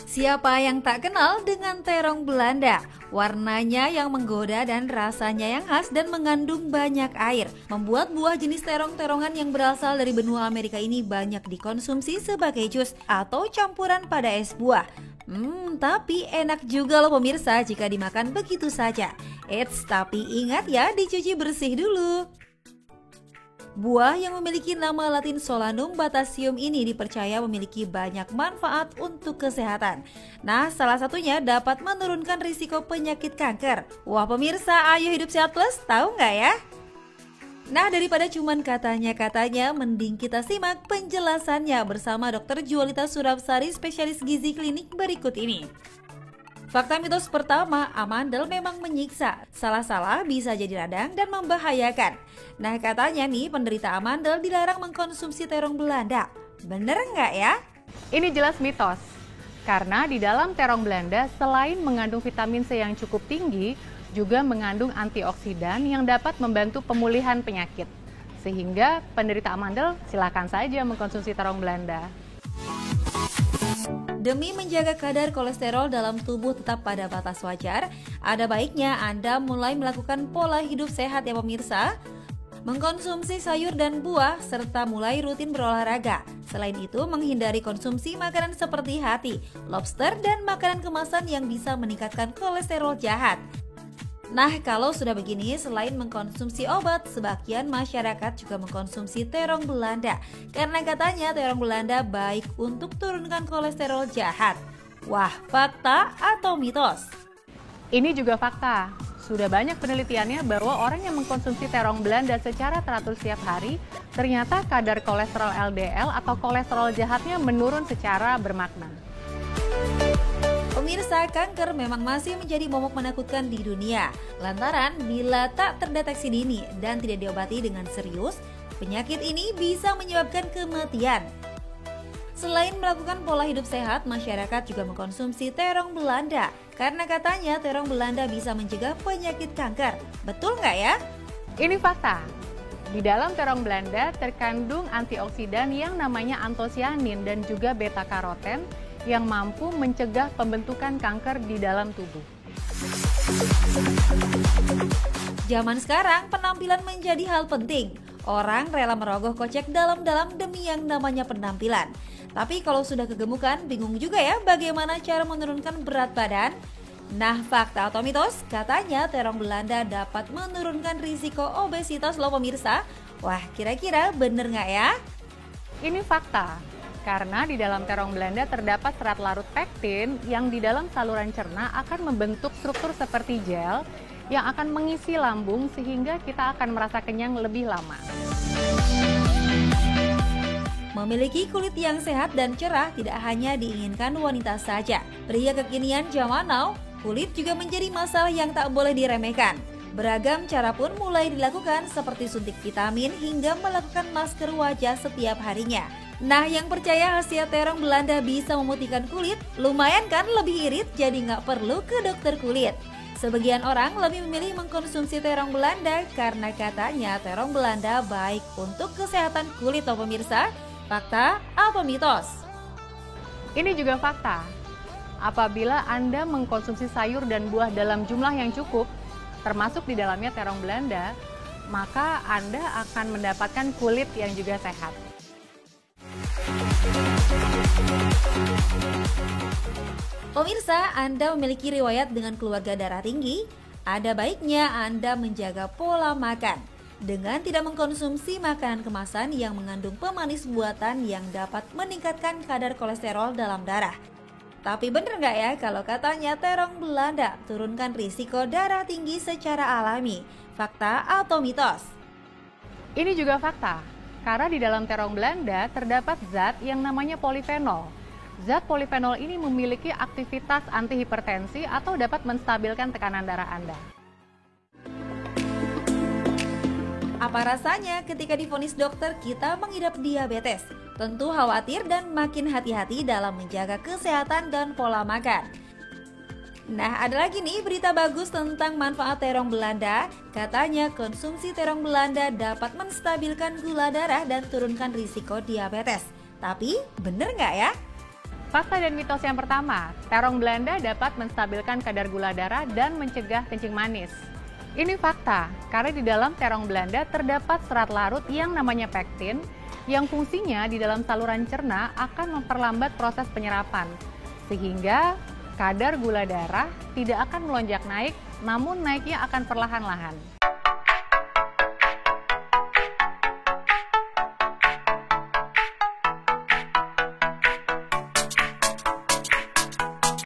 Siapa yang tak kenal dengan terong Belanda? Warnanya yang menggoda dan rasanya yang khas dan mengandung banyak air membuat buah jenis terong-terongan yang berasal dari benua Amerika ini banyak dikonsumsi sebagai jus atau campuran pada es buah. Tapi enak juga loh pemirsa jika dimakan begitu saja. Eits, tapi ingat ya dicuci bersih dulu. Buah yang memiliki nama latin Solanum batasium ini dipercaya memiliki banyak manfaat untuk kesehatan. Nah, salah satunya dapat menurunkan risiko penyakit kanker. Wah pemirsa, ayo hidup sehat plus, tahu nggak ya? Nah, daripada cuman katanya-katanya, mending kita simak penjelasannya bersama Dr. Jualita Surabsari, spesialis gizi klinik berikut ini. Fakta mitos pertama, amandel memang menyiksa. Salah-salah bisa jadi radang dan membahayakan. Nah, katanya nih penderita amandel dilarang mengkonsumsi terong Belanda. Bener nggak ya? Ini jelas mitos. Karena di dalam terong Belanda selain mengandung vitamin C yang cukup tinggi, juga mengandung antioksidan yang dapat membantu pemulihan penyakit. Sehingga penderita amandel silakan saja mengkonsumsi terong Belanda. Demi menjaga kadar kolesterol dalam tubuh tetap pada batas wajar, ada baiknya Anda mulai melakukan pola hidup sehat ya pemirsa. Mengkonsumsi sayur dan buah, serta mulai rutin berolahraga. Selain itu, menghindari konsumsi makanan seperti hati, lobster, dan makanan kemasan yang bisa meningkatkan kolesterol jahat. Nah, kalau sudah begini, selain mengkonsumsi obat, sebagian masyarakat juga mengkonsumsi terong Belanda. Karena katanya terong Belanda baik untuk turunkan kolesterol jahat. Wah, fakta atau mitos? Ini juga fakta. Sudah banyak penelitiannya bahwa orang yang mengkonsumsi terong Belanda secara teratur setiap hari, ternyata kadar kolesterol LDL atau kolesterol jahatnya menurun secara bermakna. Pemirsa, kanker memang masih menjadi momok menakutkan di dunia. Lantaran bila tak terdeteksi dini dan tidak diobati dengan serius, penyakit ini bisa menyebabkan kematian. Selain melakukan pola hidup sehat, masyarakat juga mengkonsumsi terong Belanda. Karena katanya terong Belanda bisa mencegah penyakit kanker. Betul nggak ya? Ini fakta. Di dalam terong Belanda terkandung antioksidan yang namanya antosianin dan juga beta-karoten yang mampu mencegah pembentukan kanker di dalam tubuh. Zaman sekarang penampilan menjadi hal penting. Orang rela merogoh kocek dalam-dalam demi yang namanya penampilan. Tapi kalau sudah kegemukan, bingung juga ya bagaimana cara menurunkan berat badan? Nah, fakta atau mitos? Katanya terong Belanda dapat menurunkan risiko obesitas loh pemirsa. Wah, kira-kira bener nggak ya? Ini fakta. Karena di dalam terong Belanda terdapat serat larut pektin yang di dalam saluran cerna akan membentuk struktur seperti gel yang akan mengisi lambung sehingga kita akan merasa kenyang lebih lama. Memiliki kulit yang sehat dan cerah tidak hanya diinginkan wanita saja. Pria kekinian zaman now, kulit juga menjadi masalah yang tak boleh diremehkan. Beragam cara pun mulai dilakukan seperti suntik vitamin hingga melakukan masker wajah setiap harinya. Nah, yang percaya khasiat terong Belanda bisa memutihkan kulit, lumayan kan lebih irit jadi nggak perlu ke dokter kulit. Sebagian orang lebih memilih mengkonsumsi terong Belanda karena katanya terong Belanda baik untuk kesehatan kulit loh pemirsa. Fakta atau mitos? Ini juga fakta. Apabila Anda mengkonsumsi sayur dan buah dalam jumlah yang cukup, termasuk di dalamnya terong Belanda, maka Anda akan mendapatkan kulit yang juga sehat. Pemirsa, Anda memiliki riwayat dengan keluarga darah tinggi? Ada baiknya Anda menjaga pola makan dengan tidak mengkonsumsi makanan kemasan yang mengandung pemanis buatan yang dapat meningkatkan kadar kolesterol dalam darah. Tapi bener nggak ya kalau katanya terong Belanda turunkan risiko darah tinggi secara alami? Fakta atau mitos? Ini juga fakta. Karena di dalam terong Belanda terdapat zat yang namanya polifenol. Zat polifenol ini memiliki aktivitas antihipertensi atau dapat menstabilkan tekanan darah Anda. Apa rasanya ketika divonis dokter kita mengidap diabetes? Tentu khawatir dan makin hati-hati dalam menjaga kesehatan dan pola makan. Nah, ada lagi nih berita bagus tentang manfaat terong Belanda. Katanya konsumsi terong Belanda dapat menstabilkan gula darah dan turunkan risiko diabetes. Tapi bener nggak ya? Fakta dan mitos yang pertama, terong Belanda dapat menstabilkan kadar gula darah dan mencegah kencing manis. Ini fakta, karena di dalam terong Belanda terdapat serat larut yang namanya pektin, yang fungsinya di dalam saluran cerna akan memperlambat proses penyerapan, sehingga kadar gula darah tidak akan melonjak naik, namun naiknya akan perlahan-lahan.